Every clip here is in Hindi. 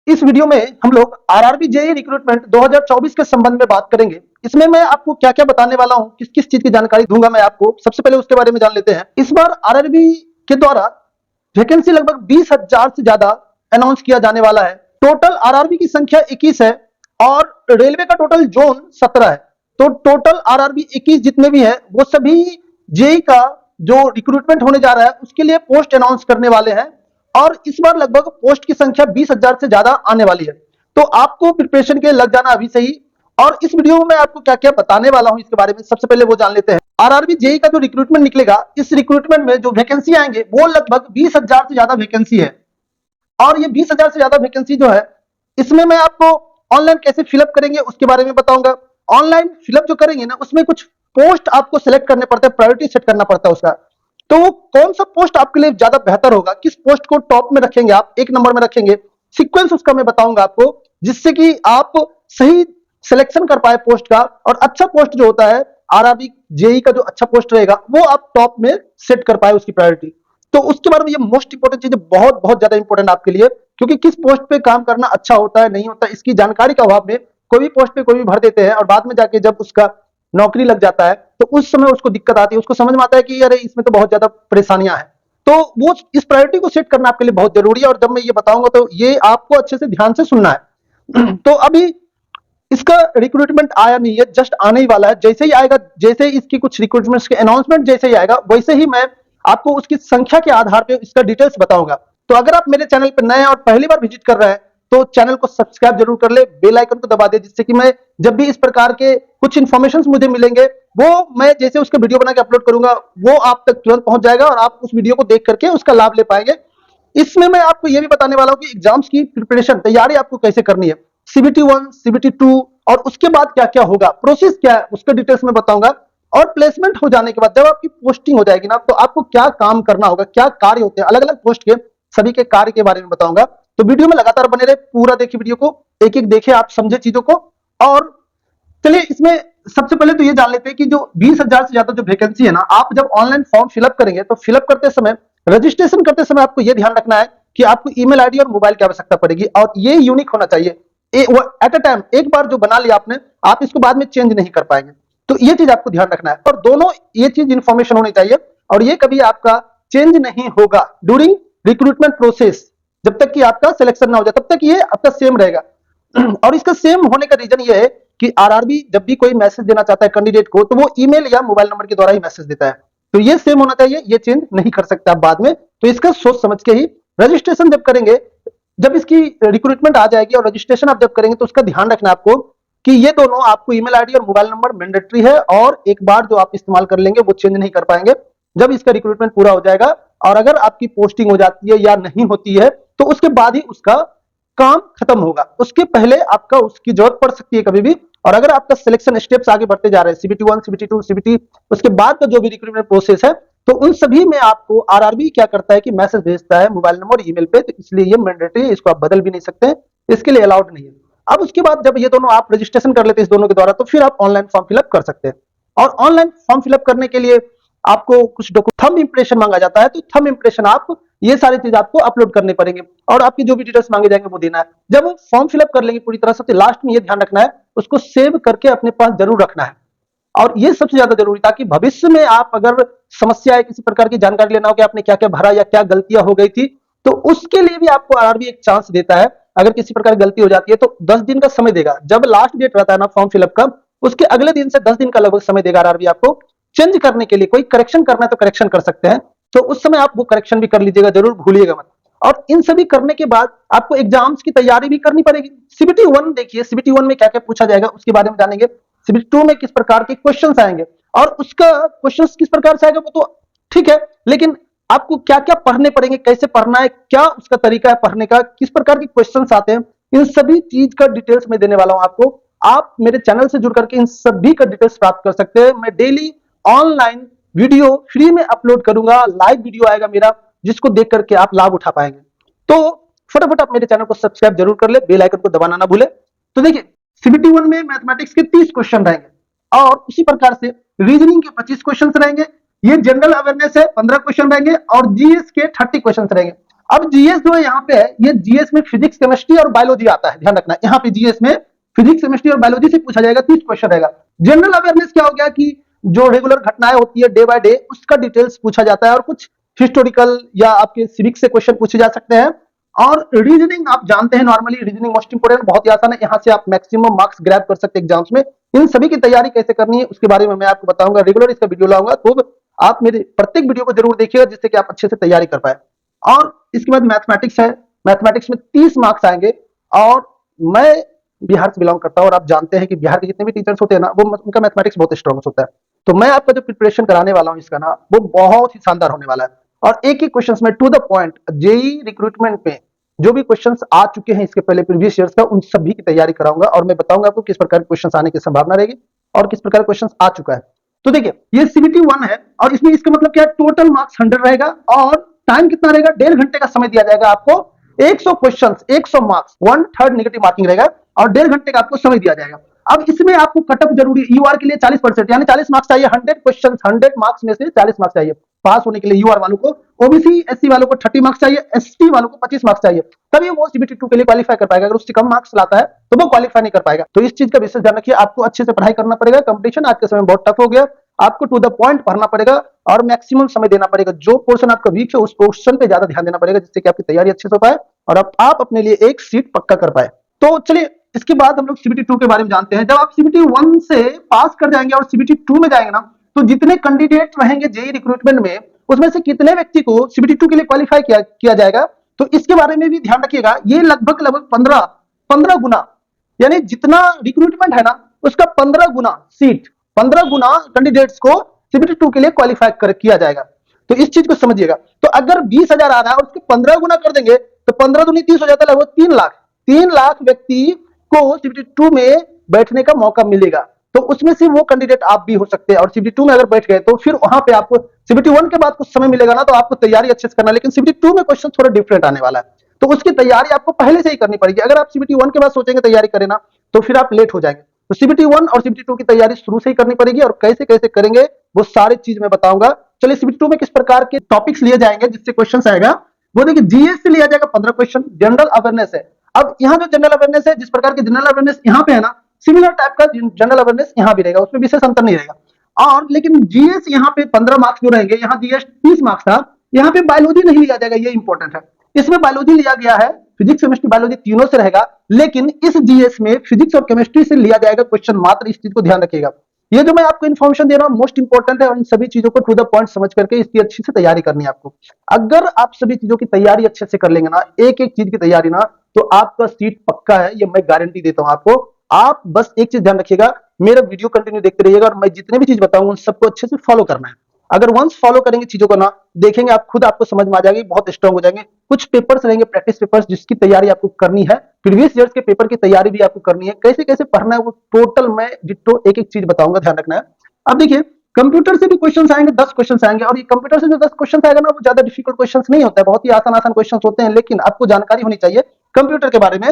इस वीडियो में हम लोग आरआरबी जेईई रिक्रूटमेंट 2024 के संबंध में बात करेंगे। इसमें मैं आपको क्या क्या बताने वाला हूं, किस किस चीज की जानकारी दूंगा मैं आपको। सबसे पहले उसके बारे में जान लेते हैं। इस बार आरआरबी के द्वारा वैकेंसी लगभग 20,000 से ज्यादा अनाउंस किया जाने वाला है। टोटल आरआरबी की संख्या 21 है और रेलवे का टोटल जोन 17 है। तो टोटल आरआरबी 21 जितने भी है वो सभी जेईई का जो रिक्रूटमेंट होने जा रहा है उसके लिए पोस्ट अनाउंस करने वाले हैं और इस बार लगभग पोस्ट की संख्या 20,000 से ज्यादा आने वाली है। तो आपको प्रिपरेशन के लग जाना अभी से ही। और इस वीडियो में मैं आपको क्या क्या बताने वाला हूं इसके बारे में सबसे पहले वो जान लेते हैं। आरआरबी जेईई का जो रिक्रूटमेंट निकलेगा, इस रिक्रूटमेंट में जो वैकेंसी आएंगे वो लगभग 20,000 से ज्यादा वैकेंसी है। और ये 20,000 से ज्यादा वैकेंसी जो है, इसमें मैं आपको ऑनलाइन कैसे फिलअप करेंगे उसके बारे में बताऊंगा। ऑनलाइन फिलअप जो करेंगे ना, उसमें कुछ पोस्ट आपको सिलेक्ट करने पड़ते हैं, प्रायोरिटी सेट करना पड़ता है उसका। तो वो कौन सा पोस्ट आपके लिए ज्यादा बेहतर होगा, किस पोस्ट को टॉप में रखेंगे, आप एक नंबर में रखेंगे, सीक्वेंस उसका मैं बताऊंगा आपको, जिससे कि आप सही सिलेक्शन कर पाए पोस्ट का। और अच्छा पोस्ट जो होता है आरआरबी जेईई का, जो अच्छा पोस्ट रहेगा वो आप टॉप में सेट कर पाए उसकी प्रायोरिटी। तो उसके बारे में ये मोस्ट इंपोर्टेंट चीज है, बहुत बहुत ज्यादा इंपोर्टेंट आपके लिए, क्योंकि किस पोस्ट पे काम करना अच्छा होता है नहीं होता इसकी जानकारी का अभाव में कोई भी पोस्ट पे कोई भी भर देते हैं और बाद में जाके जब उसका नौकरी लग जाता है तो उस समय उसको दिक्कत आती है, उसको समझ में आता है कि अरे इसमें तो बहुत ज्यादा परेशानियां हैं। तो वो इस प्रायोरिटी को सेट करना आपके लिए बहुत जरूरी है और जब मैं ये बताऊंगा तो ये आपको अच्छे से ध्यान से सुनना है। तो अभी इसका रिक्रूटमेंट आया नहीं है, जस्ट आने ही वाला है। जैसे ही आएगा, जैसे ही इसकी कुछ रिक्रूटमेंट के अनाउंसमेंट जैसे ही आएगा, वैसे ही मैं आपको उसकी संख्या के आधार पर इसका डिटेल्स बताऊंगा। तो अगर आप मेरे चैनल पर नए हैं और पहली बार विजिट कर रहे हैं तो चैनल को सब्सक्राइब जरूर कर ले, बेल आइकन को दबा दे, जिससे कि मैं जब भी इस प्रकार के कुछ इन्फॉर्मेशन मुझे मिलेंगे वो मैं जैसे उसके वीडियो बना के अपलोड करूंगा वो आप तक तुरंत पहुंच जाएगा और आप उस वीडियो को देख करके उसका लाभ ले पाएंगे। इसमें मैं आपको यह भी बताने वाला हूं कि एग्जाम्स की प्रिपरेशन तैयारी आपको कैसे करनी है, सीबीटी 1, सीबीटी 2 और उसके बाद क्या क्या होगा, प्रोसेस क्या है उसका डिटेल्स में बताऊंगा। और प्लेसमेंट हो जाने के बाद जब आपकी पोस्टिंग हो जाएगी ना, तो आपको क्या काम करना होगा, क्या कार्य होते हैं अलग अलग पोस्ट के, सभी के कार्य के बारे में बताऊंगा। तो वीडियो में लगातार बने रहे, पूरा देखिए वीडियो को, एक एक देखे, आप समझे चीजों को। और चलिए इसमें सबसे पहले तो ये जान लेते हैं कि जो 20,000 से ज्यादा जो वैकेंसी है ना, आप जब ऑनलाइन फॉर्म फिलअप करेंगे तो फिलअप करते समय, रजिस्ट्रेशन करते समय आपको यह ध्यान रखना है कि आपको ईमेल आईडी और मोबाइल की आवश्यकता पड़ेगी और ये यूनिक होना चाहिए। एट अ टाइम एक बार जो बना लिया आपने, आप इसको बाद में चेंज नहीं कर पाएंगे। तो ये चीज आपको ध्यान रखना है और दोनों ये चीज इंफॉर्मेशन होनी चाहिए और ये कभी आपका चेंज नहीं होगा ड्यूरिंग रिक्रूटमेंट प्रोसेस। जब तक कि आपका सिलेक्शन ना हो जाए तब तक ये आपका सेम रहेगा। और इसका सेम होने का रीजन ये है कि आरआरबी जब भी कोई मैसेज देना चाहता है कैंडिडेट को तो वो ईमेल या मोबाइल नंबर के द्वारा ही मैसेज देता है। तो ये सेम होना चाहिए, ये चेंज नहीं कर सकते आप बाद में। तो इसका सोच समझ के ही रजिस्ट्रेशन जब करेंगे, जब इसकी रिक्रूटमेंट आ जाएगी और रजिस्ट्रेशन आप जब करेंगे तो उसका ध्यान रखना आपको कि ये दोनों आपको ईमेल आईडी और मोबाइल नंबर मैंडेटरी है और एक बार जो आप इस्तेमाल कर लेंगे वो चेंज नहीं कर पाएंगे जब इसका रिक्रूटमेंट पूरा हो जाएगा। और अगर आपकी पोस्टिंग हो जाती है या नहीं होती है तो उसके बाद ही उसका काम खत्म होगा, उसके पहले आपका उसकी जरूरत पड़ सकती है कभी भी। और अगर आपका सिलेक्शन स्टेप्स आगे बढ़ते जा रहे हैं, सीबीटी 1, सीबीटी 2, सीबीटी, उसके बाद का जो भी रिक्रूटमेंट प्रोसेस है, तो उन सभी में आपको आरआरबी क्या करता है कि मैसेज भेजता है मोबाइल नंबर और ईमेल पे। तो इसलिए ये मैंडेटरी है, इसको आप बदल भी नहीं सकते, इसके लिए अलाउड नहीं है। अब उसके बाद जब ये दोनों आप रजिस्ट्रेशन कर लेते हैं इस दोनों के द्वारा, तो फिर आप ऑनलाइन फॉर्म फिलअप कर सकते हैं। और ऑनलाइन फॉर्म फिलअप करने के लिए आपको कुछ थंब इंप्रेशन मांगा जाता है, तो थंब इंप्रेशन आप ये सारी चीज आपको अपलोड करने पड़ेंगे और आपकी जो भी डिटेल्स मांगे जाएंगे वो देना है। जब वो फॉर्म फिलअप कर लेंगे पूरी तरह से, तो लास्ट में ये ध्यान रखना है उसको सेव करके अपने पास जरूर रखना है। और ये सबसे ज्यादा जरूरी, ताकि भविष्य में आप अगर समस्या है, किसी प्रकार की जानकारी लेना हो कि आपने क्या क्या भरा या क्या गलतियां हो गई थी, तो उसके लिए भी आपको आरआरबी एक चांस देता है। अगर किसी प्रकार की गलती हो जाती है तो 10 दिन का समय देगा। जब लास्ट डेट रहता है ना फॉर्म फिलअप का, उसके अगले दिन से 10 दिन का लगभग समय देगा आरआरबी आपको चेंज करने के लिए। कोई करेक्शन करना है तो करेक्शन कर सकते हैं, तो उस समय आप वो करेक्शन भी कर लीजिएगा, जरूर भूलिएगा मत। और इन सभी करने के बाद आपको एग्जाम्स की तैयारी भी करनी पड़ेगी। सीबीटी 1 देखिए, सीबीटी 1 में क्या क्या पूछा जाएगा उसके बारे में जानेंगे। सीबीटी 2 में किस प्रकार के क्वेश्चंस आएंगे और उसका क्वेश्चंस किस प्रकार से आएगा वो तो ठीक है, लेकिन आपको क्या क्या पढ़ने पड़ेंगे, कैसे पढ़ना है, क्या उसका तरीका है पढ़ने का, किस प्रकार के क्वेश्चंस आते हैं, इन सभी चीज का डिटेल्स में देने वाला हूं आपको। आप मेरे चैनल से जुड़ करके इन सभी का डिटेल्स प्राप्त कर सकते हैं। मैं डेली ऑनलाइन वीडियो फ्री में अपलोड करूंगा, लाइव वीडियो आएगा मेरा, जिसको देख करके आप लाभ उठा पाएंगे। तो फटाफट आप मेरे चैनल को सब्सक्राइब जरूर कर ले, बेल आइकन को दबाना ना भूले। तो देखिए, सीबीटी 1 में मैथमेटिक्स के 30 क्वेश्चन रहेंगे और उसी प्रकार से रीजनिंग के 25 क्वेश्चन रहेंगे। ये जनरल अवेयरनेस है, 15 क्वेश्चन रहेंगे और जीएस के 30 क्वेश्चन रहेंगे। अब जीएस जो है यहाँ पे है, ये जीएस में फिजिक्स केमिस्ट्री और बायोलॉजी आता है, ध्यान रखना। यहाँ पे जीएस में फिजिक्स केमिस्ट्री और बायोलॉजी से पूछा जाएगा, 30 क्वेश्चन रहेगा। जनरल अवेयरनेस क्या हो गया कि जो रेगुलर घटनाएं होती है डे बाय डे, उसका डिटेल्स पूछा जाता है, और कुछ हिस्टोरिकल या आपके सिविक्स से क्वेश्चन पूछे जा सकते हैं। और रीजनिंग आप जानते हैं, नॉर्मली रीजनिंग मोस्ट इंपोर्टेंट, बहुत ही आसान है, यहाँ से आप मैक्सिमम मार्क्स ग्रैब कर सकते हैं एग्जाम्स में। इन सभी की तैयारी कैसे करनी है उसके बारे में मैं आपको बताऊंगा, रेगुलर इसका वीडियो लाऊंगा, तो आप मेरे प्रत्येक वीडियो को जरूर देखिएगा, जिससे कि आप अच्छे से तैयारी कर पाए। और इसके बाद मैथमेटिक्स है, मैथमेटिक्स में 30 मार्क्स आएंगे। और मैं बिहार से बिलोंग करता हूँ, और आप जानते हैं कि बिहार के जितने भी टीचर्स होते हैं ना, वो उनका मैथमेटिक्स बहुत स्ट्रॉन्ग होता है। तो मैं आपका जो प्रिपरेशन कराने वाला हूँ इसका ना, वो बहुत ही शानदार होने वाला है। और एक एक क्वेश्चन में to the point, JE recruitment में जो भी क्वेश्चंस आ चुके हैं इसके पहले प्रीवियस ईयर्स का, उन सभी की तैयारी कराऊंगा, और मैं बताऊंगा आपको किस प्रकार के क्वेश्चंस आने की संभावना रहेगी और किस प्रकार क्वेश्चंस आ चुका है। तो देखिए, ये सीबीटी 1 है, और इसमें इसका मतलब क्या है, टोटल मार्क्स 100 रहेगा, और टाइम कितना रहेगा, 1.5 घंटे का समय दिया जाएगा आपको। 100 क्वेश्चंस, 100 मार्क्स, 1/3 नेगेटिव मार्किंग रहेगा, और 1.5 घंटे का आपको समय दिया जाएगा। अब इसमें आपको कटअप जरूरी, यूआर के लिए 40%, यानी 40 मार्क्स चाहिए। 100 क्वेश्चन, 100 मार्क्स में से 40 मार्क्स चाहिए पास होने के लिए यूआर वालों को। ओबीसी एससी वालों को 30 मार्क्स चाहिए, एसटी वालों को 25 मार्क्स चाहिए, तभी वो सीबीटी 2 के लिए क्वालिफाई कर पाएगा। अगर उससे कम मार्क्स लाता है तो वो क्वालिफाई नहीं कर पाएगा। तो इस चीज का विशेष ध्यान रखिए, आपको अच्छे से पढ़ाई करना पड़ेगा। कंपटीशन आज के समय बहुत टफ हो गया, आपको टू द पॉइंट पढ़ना पड़ेगा, और मैक्सिमम समय देना पड़ेगा। जो पोर्शन आपका वीक है उस पोर्शन पे ज्यादा ध्यान देना पड़ेगा, जिससे कि आपकी तैयारी अच्छे से हो पाए और आप अपने लिए एक सीट पक्का कर पाए। तो चलिए, इसके बाद हम लोग सीबीटी 2 के बारे में जानते हैं। जब आप सीबीटी 1 से पास कर जाएंगे और सीबीटी 2 में जाएंगे ना, तो जितने कैंडिडेट रहेंगे जेई रिक्रूटमेंट में, उसमें से कितने व्यक्ति को सीबीटी 2 के लिए क्वालिफाई किया जाएगा, तो इसके बारे में भी ध्यान रखिएगा। ये लगभग 15 गुना, यानी जितना रिक्रूटमेंट है ना, उसका 15 गुना सीट, 15 गुना कैंडिडेट्स को सीबीटी 2 के लिए क्वालिफाई किया जाएगा। तो इस चीज को समझिएगा। तो अगर 20,000 आ रहा है और उसके 15 गुना कर देंगे, तो 15 दूनी 30 हो जाता है, लगभग 3 लाख। 3 लाख व्यक्ति को सीबीटी 2 में बैठने का मौका मिलेगा। तो उसमें से वो कैंडिडेट आप भी हो सकते हैं, और सीबीटी 2 में अगर बैठ गए तो फिर वहां पे आपको सीबीटी 1 के बाद कुछ समय मिलेगा ना, तो आपको तैयारी अच्छे से करना है। लेकिन सीबीटी 2 में क्वेश्चन थोड़ा डिफरेंट आने वाला है, तो उसकी तैयारी आपको पहले से ही करनी पड़ेगी। अगर आप सीबीटी 1 के बाद सोचेंगे तैयारी करें ना, तो फिर आप लेट हो जाएंगे। तो सीबीटी 1 और सीबीटी 2 की तैयारी शुरू से ही करनी पड़ेगी, और कैसे कैसे करेंगे वो सारी चीज मैं बताऊंगा। चलिए, सीबीटी 2 में किस प्रकार के टॉपिक्स लिए जाएंगे जिससे क्वेश्चन आएगा, वो देखिए, जीएस से लिया जाएगा 15 क्वेश्चन, जनरल अवेयरनेस है। अब यहाँ जो जनरल अवेयरनेस है, जिस प्रकार की जनरल अवेयरनेस यहाँ पे है ना, सिमिलर टाइप का जनरल अवेयरनेस यहाँ भी रहेगा, उसमें विशेष अंतर नहीं रहेगा। और लेकिन जीएस यहाँ पे 15 मार्क्स जो रहेंगे, यहाँ जीएस 30 मार्क्स था, यहाँ पे बायोलॉजी नहीं लिया जाएगा, ये इंपॉर्टेंट है। इसमें बायोलॉजी लिया गया है, फिजिक्स केमिस्ट्री बायोलॉजी तीनों से रहेगा, लेकिन इस जीएस में फिजिक्स और केमिस्ट्री से लिया जाएगा क्वेश्चन मात्र। इस चीज को ध्यान रखिएगा। ये जो मैं आपको इन्फॉर्मेशन दे रहा हूँ मोस्ट इंपॉर्टेंट है, और इन सभी चीजों को टू द पॉइंट समझ करके इसकी अच्छी से तैयारी करनी है आपको। अगर आप सभी चीजों की तैयारी अच्छे से कर लेंगे ना, एक एक चीज की तैयारी ना, तो आपका सीट पक्का है, ये मैं गारंटी देता हूं आपको। आप बस एक चीज ध्यान रखिएगा, मेरा वीडियो कंटिन्यू देखते रहिएगा, और मैं जितने भी चीज बताऊंगा उन सबको अच्छे से फॉलो करना है। अगर वंस फॉलो करेंगे चीजों को ना, देखेंगे आप खुद, आपको समझ में आ जाएगी, बहुत स्ट्रांग हो जाएंगे। कुछ पेपर्स रहेंगे, प्रैक्टिस पेपर्स, जिसकी तैयारी आपको करनी है। प्रीवियस ईयर्स के पेपर की तैयारी भी आपको करनी है। कैसे कैसे पढ़ना है वो टोटल मैं डिट्टो एक एक चीज बताऊंगा, ध्यान रखना है। अब देखिए, कंप्यूटर से भी क्वेश्चन आएंगे, 10 क्वेश्चन आएंगे, और ये कंप्यूटर से जो 10 क्वेश्चन आएगा ना, वो ज्यादा डिफिकल्ट क्वेश्चन नहीं होता है, बहुत ही आसान आसान क्वेश्चन होते हैं, लेकिन आपको जानकारी होनी चाहिए कंप्यूटर के बारे में।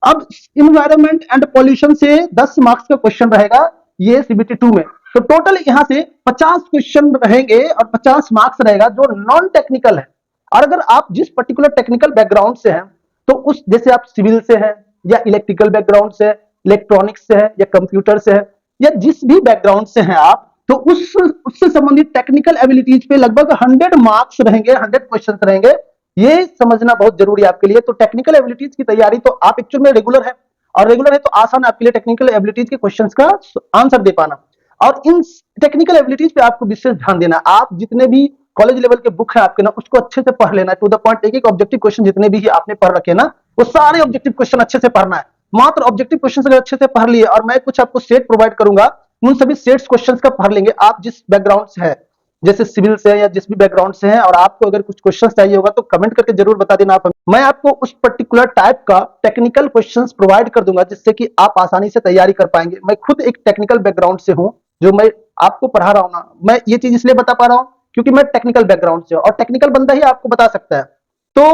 अब इन्वायरमेंट एंड पॉल्यूशन से 10 मार्क्स का क्वेश्चन रहेगा ये सीबीटी 2 में। तो टोटल यहां से 50 क्वेश्चन रहेंगे, और 50 मार्क्स रहेगा जो नॉन टेक्निकल है। और अगर आप जिस पर्टिकुलर टेक्निकल बैकग्राउंड से हैं, तो उस, जैसे आप सिविल से हैं, या इलेक्ट्रिकल बैकग्राउंड से, इलेक्ट्रॉनिक्स से है, या कंप्यूटर से है, या जिस भी बैकग्राउंड से हैं आप, तो उससे संबंधित टेक्निकल एबिलिटीज पे लगभग 100 मार्क्स रहेंगे, 100 क्वेश्चन रहेंगे। ये समझना बहुत जरूरी है आपके लिए। तो टेक्निकल एबिलिटीज की तैयारी, तो आप एक्चुअल में रेगुलर है, और रेगुलर है तो आसान है आपके लिए टेक्निकल एबिलिटीज के क्वेश्चंस का आंसर दे पाना। और इन टेक्निकल एबिलिटीज पे आपको विशेष ध्यान देना। आप जितने भी कॉलेज लेवल के बुक है आपके ना, उसको अच्छे से पढ़ लेना, टू द पॉइंट। एक एक ऑब्जेक्टिव क्वेश्चन जितने भी आपने पढ़ रखे ना, वो सारे ऑब्जेक्टिव क्वेश्चन अच्छे से पढ़ना है। मात्र ऑब्जेक्टिव क्वेश्चन अगर अच्छे से पढ़ लिए, और मैं कुछ आपको सेट प्रोवाइड करूंगा, उन सभी सेट्स क्वेश्चंस का पढ़ लेंगे। आप जिस बैकग्राउंड से है, जैसे सिविल से है या जिस भी बैकग्राउंड से है, और आपको अगर कुछ क्वेश्चंस चाहिए होगा तो कमेंट करके जरूर बता देना। आप, मैं आपको उस पर्टिकुलर टाइप का टेक्निकल क्वेश्चंस प्रोवाइड कर दूंगा, जिससे कि आप आसानी से तैयारी कर पाएंगे। मैं खुद एक टेक्निकल बैकग्राउंड से हूं, जो मैं आपको पढ़ा रहा हूं ना, मैं ये चीज इसलिए बता पा रहा हूं क्योंकि मैं टेक्निकल बैकग्राउंड से हूं, और टेक्निकल बंदा ही आपको बता सकता है। तो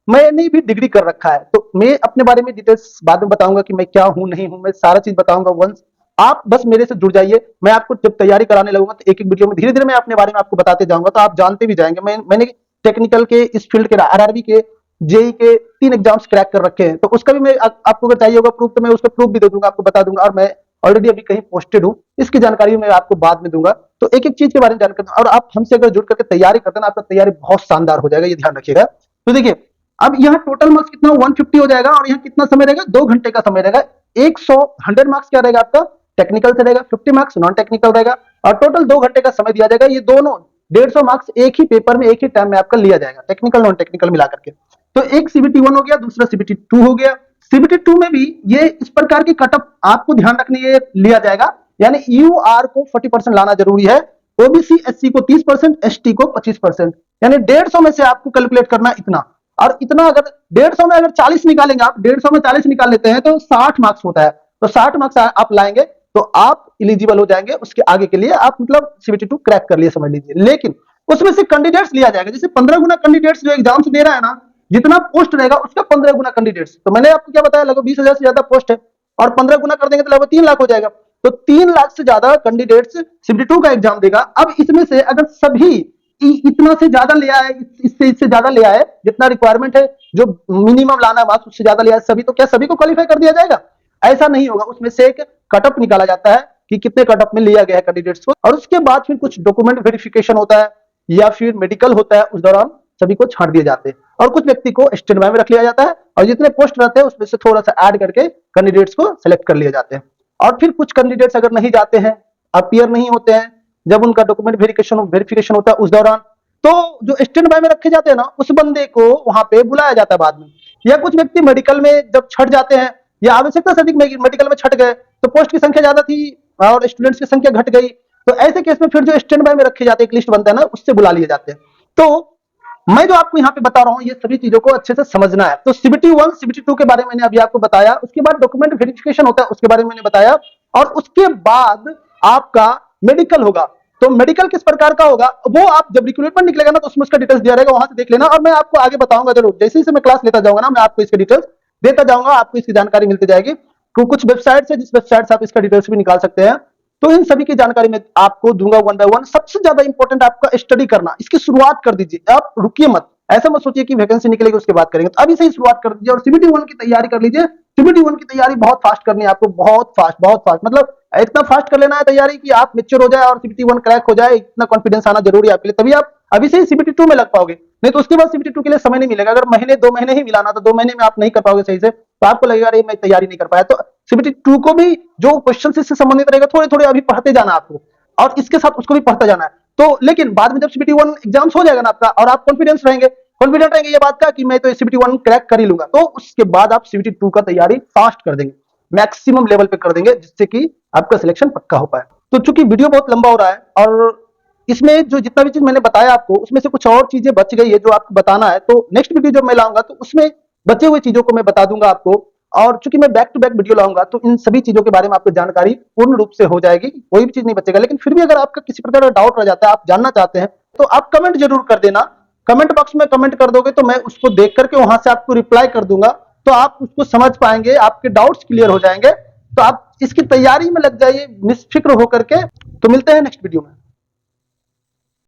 मैंने भी डिग्री कर रखा है, तो मैं अपने बारे में डिटेल्स बाद में बताऊंगा कि मैं क्या हूं नहीं हूं, मैं सारा चीज बताऊंगा वंस आप बस मेरे से जुड़ जाइए। मैं आपको जब तैयारी कराने लगूंगा तो एक एक वीडियो में धीरे धीरे मैं अपने बारे में आपको बताते जाऊंगा, तो आप जानते भी जाएंगे। मैंने टेक्निकल के इस फील्ड के आरआरबी के जेई के 3 एग्जाम्स क्रैक कर रखे हैं, तो उसका भी मैं आपको अगर चाहिए होगा प्रूफ तो मैं उसका प्रूफ भी दे दूंगा, आपको बता दूंगा। और मैं ऑलरेडी अभी कहीं पोस्टेड हूँ, इसकी जानकारी मैं आपको बाद में दूंगा। तो एक एक चीज के बारे में जानकारी, और आप हमसे अगर जुड़ करके तैयारी करते हैं ना, आपका तैयारी बहुत शानदार हो जाएगा, ये ध्यान रखिएगा। तो देखिए, अब यहाँ टोटल मार्क्स कितना 150 हो जाएगा, और यहाँ कितना समय रहेगा, 2 घंटे का समय रहेगा। 100 मार्क्स क्या रहेगा आपका टेक्निकल से रहेगा, 50 मार्क्स नॉन टेक्निकल रहेगा, और टोटल 2 घंटे का समय दिया जाएगा। ये दोनों 150 मार्क्स एक ही पेपर में एक ही टाइम में आपका लिया जाएगा, टेक्निकल नॉन टेक्निकल मिला करके। तो एक सीबीटी 1 हो गया, दूसरा सीबीटी 2 हो गया। सीबीटी 2 में भी ये इस प्रकार की कटअप आपको ध्यान रखनी है, लिया जाएगा, यानी यूआर को 40% लाना जरूरी है, ओबीसी एससी को 30%, एसटी को 25%, यानी 150 में से आपको कैलकुलेट करना इतना। और इतना अगर 150 में अगर 40 निकालेंगे आप, 150 में 40 निकाल लेते हैं तो 60 मार्क्स होता है। तो 60 मार्क्स आप लाएंगे तो आप इलिजिबल हो जाएंगे उसके आगे के लिए, आप मतलब सीबीटी 2 क्रैक कर लिए समझ लीजिए। लेकिन उसमें से कैंडिडेट्स लिया जाएगा, जैसे 15 गुना कैंडिडेट्स जो एग्जाम्स दे रहा है ना, जितना पोस्ट रहेगा उसका 15 गुना कैंडिडेट्स। तो मैंने आपको क्या बताया, लगभग 20,000 से ज्यादा पोस्ट है, और 15 गुना कर देंगे तो लगभग 3 लाख हो जाएगा। तो 3 लाख से ज्यादा कैंडिडेट्स सीबीटी 2 का एग्जाम देगा। अब इसमें से अगर सभी इतना से ज्यादा ले आए, इससे ज्यादा ले आए, जितना रिक्वायरमेंट है, जो मिनिमम लाना मार्क्स उससे ज्यादा ले आए सभी, तो क्या सभी को क्वालिफाई कर दिया जाएगा? ऐसा नहीं होगा। उसमें से एक कटअप निकाला जाता है कि कितने कटअप में लिया गया है कैंडिडेट्स को, और उसके बाद फिर कुछ डॉक्यूमेंट वेरिफिकेशन होता है या फिर मेडिकल होता है, उस दौरान सभी को छांट दिए जाते हैं, और कुछ व्यक्ति को स्टैंड बाय में रख लिया जाता है, और जितने पोस्ट रहते हैं उसमें से थोड़ा सा ऐड करके कैंडिडेट्स को सेलेक्ट कर लिए जाते हैं। और फिर कुछ कैंडिडेट्स अगर नहीं जाते हैं, अपीयर नहीं होते हैं, जब उनका डॉक्यूमेंट वेरिफिकेशन होता है उस दौरान, तो जो स्टैंड बाय में रखे जाते हैं ना, उस बंदे को वहां पे बुलाया जाता है बाद में। या कुछ व्यक्ति मेडिकल में जब छट जाते हैं, या आवश्यकता से अधिक मेडिकल में छट गए, तो पोस्ट की संख्या ज्यादा थी और स्टूडेंट्स की संख्या घट गई, तो ऐसे केस में फिर जो स्टैंड बाय में रखे जाते हैं, एक लिस्ट बनता है ना, उससे बुला लिए जाते हैं। तो मैं जो आपको यहाँ पे बता रहा हूँ, ये सभी चीजों को अच्छे से समझना है। तो सीबीटी 1 सीबीटी 2 के बारे में मैंने अभी आपको बताया, उसके बाद डॉक्यूमेंट वेरिफिकेशन होता है उसके बारे में मैंने बताया, और उसके बाद आपका मेडिकल होगा। तो मेडिकल किस प्रकार का होगा, वो आप जब रिक्रूटमेंट निकलेगा ना, तो उसमें उसका डिटेल्स दिया रहेगा, वहां से देख लेना। और मैं आपको आगे बताऊंगा, जरूर जैसे जैसे मैं क्लास लेता जाऊंगा ना, मैं आपको इसके डिटेल्स देता जाऊंगा, आपको इसकी जानकारी मिलती जाएगी। कुछ वेबसाइट है, जिस वेबसाइट से आप इसका डिटेल्स भी निकाल सकते हैं। तो इन सभी की जानकारी मैं आपको दूंगा वन बाय वन। सबसे ज्यादा इंपॉर्टेंट आपका स्टडी करना, इसकी शुरुआत कर दीजिए, आप रुकिए मत। ऐसा मत सोचिए कि वैकेंसी निकलेगी उसके बाद करेंगे, तो अभी से ही शुरुआत कर दीजिए और सीबीटी 1 की तैयारी कर लीजिए। सीबीटी 1 की तैयारी बहुत फास्ट करनी है आपको, बहुत फास्ट, मतलब इतना फास्ट कर लेना है तैयारी कि आप मेच्योर हो जाए और सीबीटी 1 क्रैक हो जाए। इतना कॉन्फिडेंस आना जरूरी है आपके लिए, तभी आप अभी से ही सीबीटी 2 में लग पाओगे, नहीं तो उसके बाद सीबीटी 2 के लिए समय नहीं मिलेगा। अगर महीने 2 महीने ही मिलाना, तो 2 महीने में आप नहीं कर पाओगे सही से, तो आपको लगेगा अरे मैं तैयारी नहीं कर पाया। तो सीबीटी 2 को भी जो क्वेश्चन इससे संबंधित रहेगा, थोड़े थोड़े अभी पढ़ते जाना आपको, और इसके साथ उसको भी पढ़ता जाना है। तो लेकिन बाद में जब सीबीटी 1 एग्जाम्स हो जाएगा ना आपका, और आप कॉन्फिडेंट रहेंगे ये बात का कि मैं तो सीबीटी 1 क्रैक कर ही लूंगा, तो उसके बाद आप सीबीटी 2 का तैयारी फास्ट कर देंगे, मैक्सिमम लेवल पे कर देंगे, जिससे कि आपका सिलेक्शन पक्का हो पाए। तो चूंकि वीडियो बहुत लंबा हो रहा है, और इसमें जो जितना भी चीज मैंने बताया आपको, उसमें से कुछ और चीजें बच गई है जो आपको बताना है, तो नेक्स्ट वीडियो जब मैं लाऊंगा तो उसमें बचे हुए चीजों को मैं बता दूंगा आपको। और चूंकि मैं बैक टू बैक वीडियो लाऊंगा, तो इन सभी चीजों के बारे में आपको जानकारी पूर्ण रूप से हो जाएगी, कोई भी चीज नहीं बचेगा। लेकिन फिर भी अगर आपका किसी प्रकार का डाउट रह जाता है, आप जानना चाहते हैं, तो आप कमेंट जरूर कर देना। कमेंट बॉक्स में कमेंट कर दोगे तो मैं उसको देख करके वहां से आपको रिप्लाई कर दूंगा, तो आप उसको समझ पाएंगे, आपके डाउट्स क्लियर हो जाएंगे। तो आप इसकी तैयारी में लग जाइए निष्फिक्र होकर के। तो मिलते हैं नेक्स्ट वीडियो में।